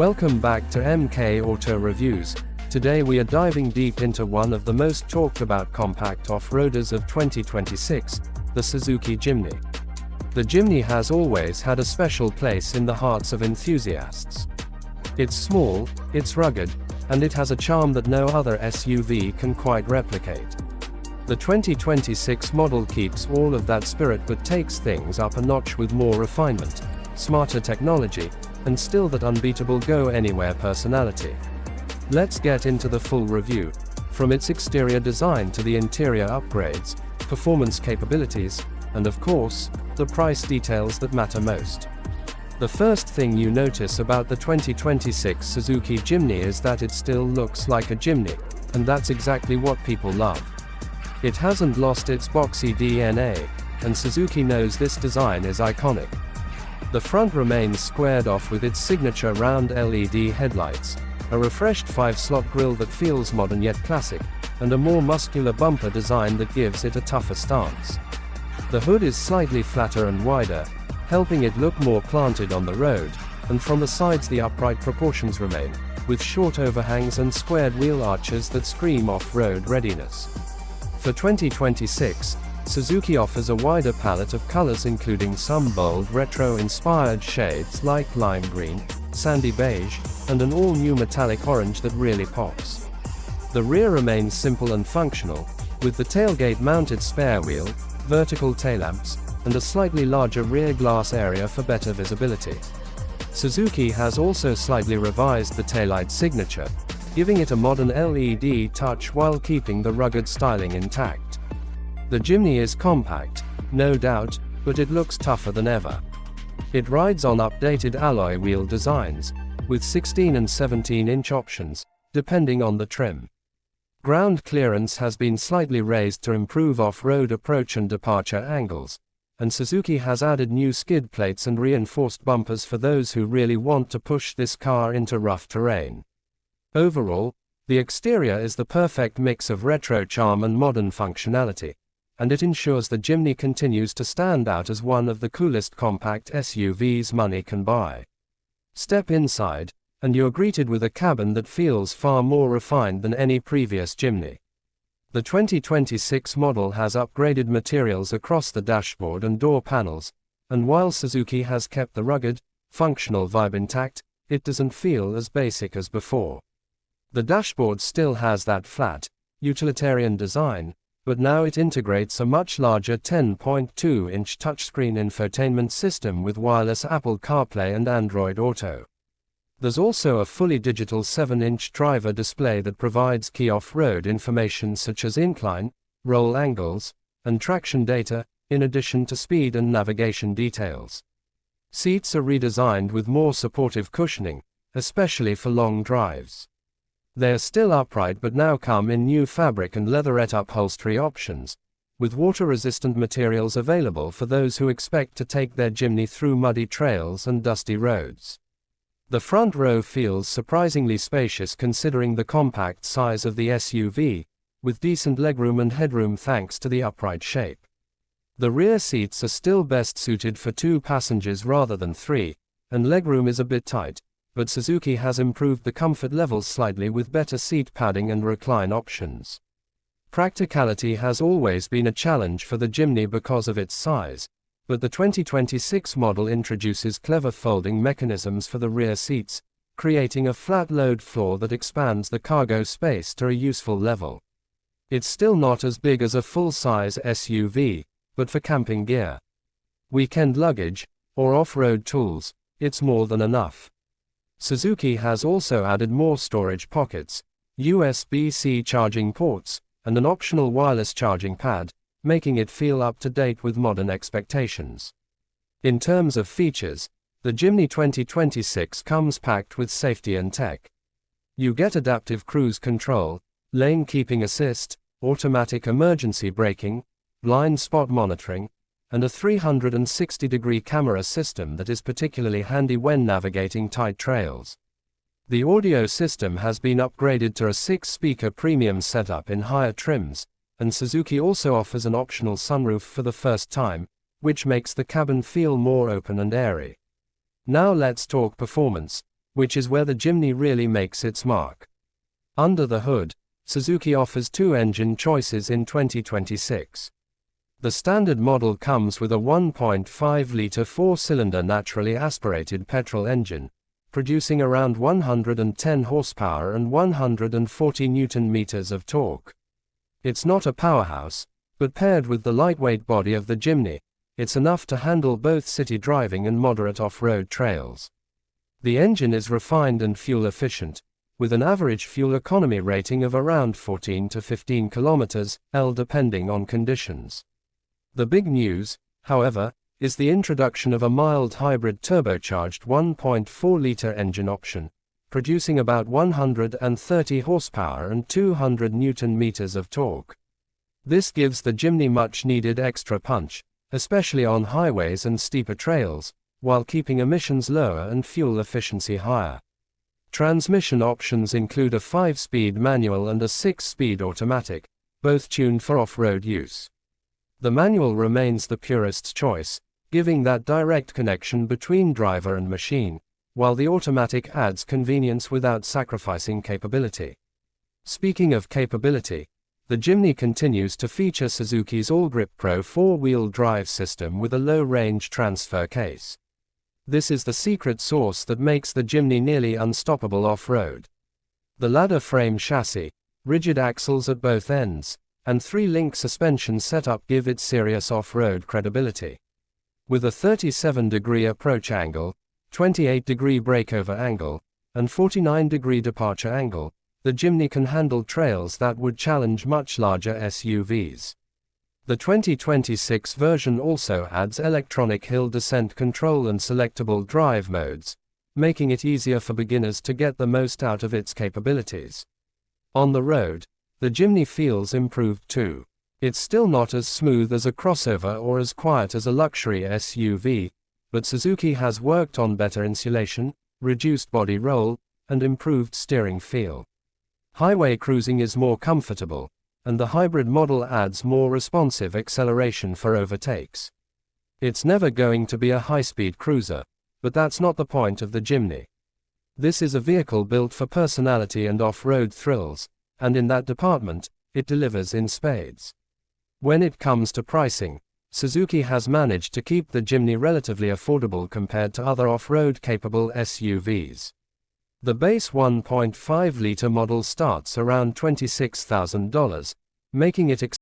Welcome back to MK Auto Reviews. Today we are diving deep into one of the most talked about compact off-roaders of 2026, the Suzuki Jimny. The Jimny has always had a special place in the hearts of enthusiasts. It's small, it's rugged, and it has a charm that no other SUV can quite replicate. The 2026 model keeps all of that spirit but takes things up a notch with more refinement, smarter technology, and still that unbeatable go-anywhere personality. Let's get into the full review, from its exterior design to the interior upgrades, performance capabilities, and of course, the price details that matter most. The first thing you notice about the 2026 Suzuki Jimny is that it still looks like a Jimny, and that's exactly what people love. It hasn't lost its boxy DNA, and Suzuki knows this design is iconic. The front remains squared off with its signature round LED headlights, a refreshed 5-slot grille that feels modern yet classic, and a more muscular bumper design that gives it a tougher stance. The hood is slightly flatter and wider, helping it look more planted on the road, and from the sides the upright proportions remain, with short overhangs and squared wheel arches that scream off-road readiness. For 2026, Suzuki offers a wider palette of colors including some bold retro-inspired shades like lime green, sandy beige, and an all-new metallic orange that really pops. The rear remains simple and functional, with the tailgate-mounted spare wheel, vertical taillamps, and a slightly larger rear glass area for better visibility. Suzuki has also slightly revised the taillight signature, giving it a modern LED touch while keeping the rugged styling intact. The Jimny is compact, no doubt, but it looks tougher than ever. It rides on updated alloy wheel designs, with 16 and 17-inch options, depending on the trim. Ground clearance has been slightly raised to improve off-road approach and departure angles, and Suzuki has added new skid plates and reinforced bumpers for those who really want to push this car into rough terrain. Overall, the exterior is the perfect mix of retro charm and modern functionality, and it ensures the Jimny continues to stand out as one of the coolest compact SUVs money can buy. Step inside, and you're greeted with a cabin that feels far more refined than any previous Jimny. The 2026 model has upgraded materials across the dashboard and door panels, and while Suzuki has kept the rugged, functional vibe intact, it doesn't feel as basic as before. The dashboard still has that flat, utilitarian design, but now it integrates a much larger 10.2-inch touchscreen infotainment system with wireless Apple CarPlay and Android Auto. There's also a fully digital 7-inch driver display that provides key off-road information such as incline, roll angles, and traction data, in addition to speed and navigation details. Seats are redesigned with more supportive cushioning, especially for long drives. They are still upright but now come in new fabric and leatherette upholstery options, with water-resistant materials available for those who expect to take their Jimny through muddy trails and dusty roads. The front row feels surprisingly spacious considering the compact size of the SUV, with decent legroom and headroom thanks to the upright shape. The rear seats are still best suited for 2 passengers rather than 3, and legroom is a bit tight, but Suzuki has improved the comfort levels slightly with better seat padding and recline options. Practicality has always been a challenge for the Jimny because of its size, but the 2026 model introduces clever folding mechanisms for the rear seats, creating a flat load floor that expands the cargo space to a useful level. It's still not as big as a full-size SUV, but for camping gear, weekend luggage, or off-road tools, it's more than enough. Suzuki has also added more storage pockets, USB-C charging ports, and an optional wireless charging pad, making it feel up to date with modern expectations. In terms of features, the Jimny 2026 comes packed with safety and tech. You get adaptive cruise control, lane keeping assist, automatic emergency braking, blind spot monitoring, and a 360-degree camera system that is particularly handy when navigating tight trails. The audio system has been upgraded to a 6-speaker premium setup in higher trims, and Suzuki also offers an optional sunroof for the first time, which makes the cabin feel more open and airy. Now let's talk performance, which is where the Jimny really makes its mark. Under the hood, Suzuki offers two engine choices in 2026. The standard model comes with a 1.5-liter four-cylinder naturally aspirated petrol engine, producing around 110 horsepower and 140 Nm of torque. It's not a powerhouse, but paired with the lightweight body of the Jimny, it's enough to handle both city driving and moderate off-road trails. The engine is refined and fuel efficient, with an average fuel economy rating of around 14 to 15 km/L depending on conditions. The big news, however, is the introduction of a mild hybrid turbocharged 1.4-liter engine option, producing about 130 horsepower and 200 Nm of torque. This gives the Jimny much-needed extra punch, especially on highways and steeper trails, while keeping emissions lower and fuel efficiency higher. Transmission options include a 5-speed manual and a 6-speed automatic, both tuned for off-road use. The manual remains the purist's choice, giving that direct connection between driver and machine, while the automatic adds convenience without sacrificing capability. Speaking of capability, the Jimny continues to feature Suzuki's All-Grip Pro 4-wheel drive system with a low-range transfer case. This is the secret sauce that makes the Jimny nearly unstoppable off-road. The ladder frame chassis, rigid axles at both ends, and 3-link suspension setup give it serious off-road credibility. With a 37-degree approach angle, 28-degree breakover angle, and 49-degree departure angle, the Jimny can handle trails that would challenge much larger SUVs. The 2026 version also adds electronic hill descent control and selectable drive modes, making it easier for beginners to get the most out of its capabilities. On the road, the Jimny feels improved too. It's still not as smooth as a crossover or as quiet as a luxury SUV, but Suzuki has worked on better insulation, reduced body roll, and improved steering feel. Highway cruising is more comfortable, and the hybrid model adds more responsive acceleration for overtakes. It's never going to be a high-speed cruiser, but that's not the point of the Jimny. This is a vehicle built for personality and off-road thrills, and in that department, it delivers in spades. When it comes to pricing, Suzuki has managed to keep the Jimny relatively affordable compared to other off-road capable SUVs. The base 1.5-liter model starts around $26,000, making it